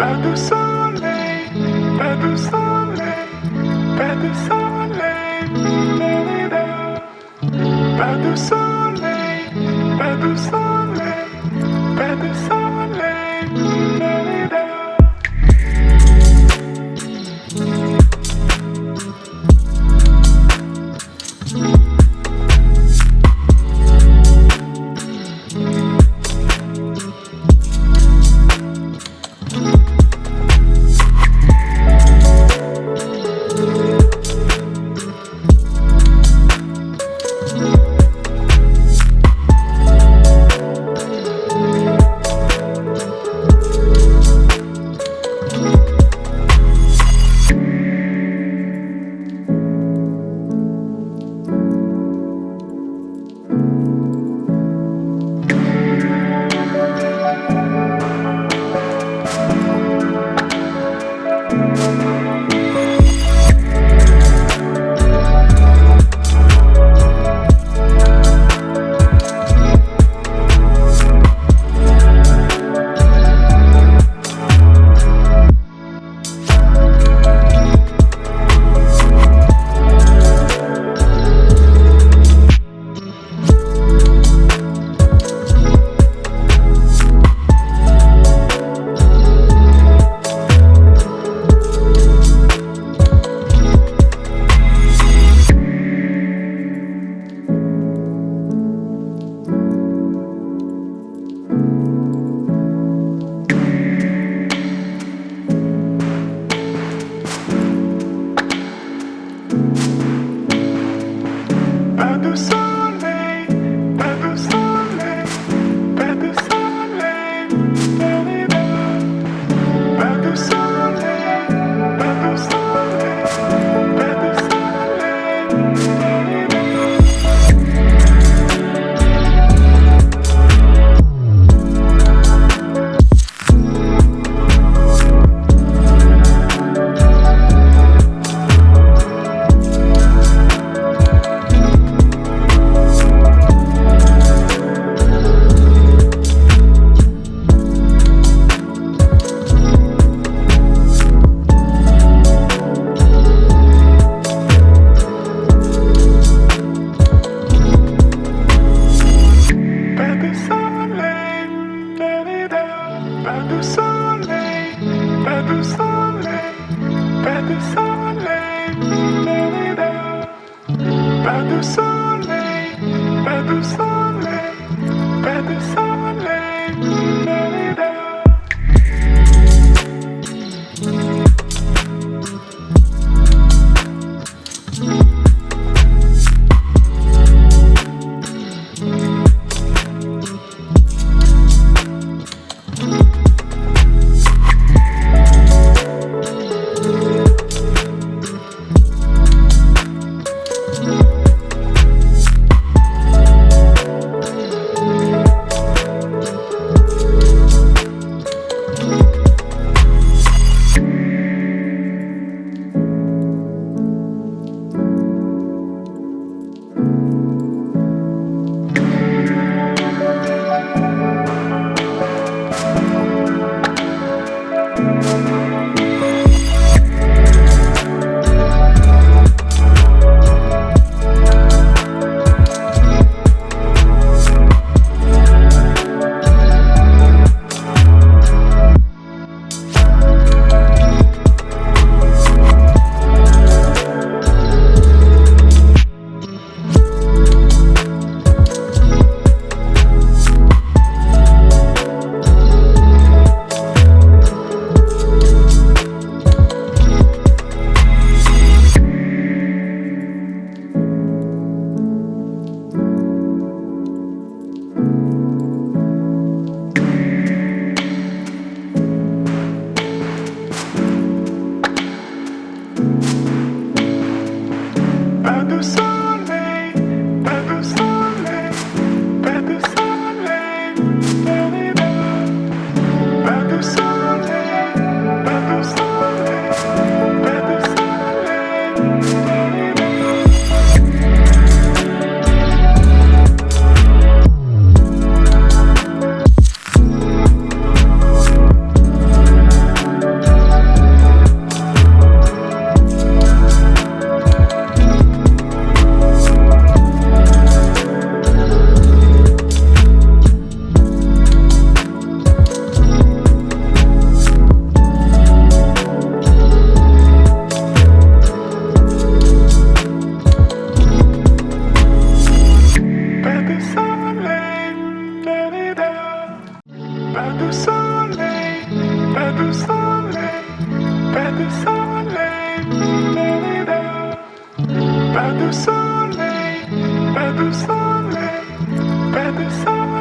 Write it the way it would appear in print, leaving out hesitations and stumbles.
Pas de soleil, pas de soleil, pas de soleil, pas de soleil, pas de soleil, pas de soleil, pas de soleil, pas de soleil, pas de soleil, pas de soleil, pas de soleil, pas de Pas de soleil, pas de soleil, pas de soleil, pas de soleil, pas de soleil, pas de soleil. pas de soleil, pas de soleil, pas de soleil, pas de soleil, pas de soleil, pas de soleil.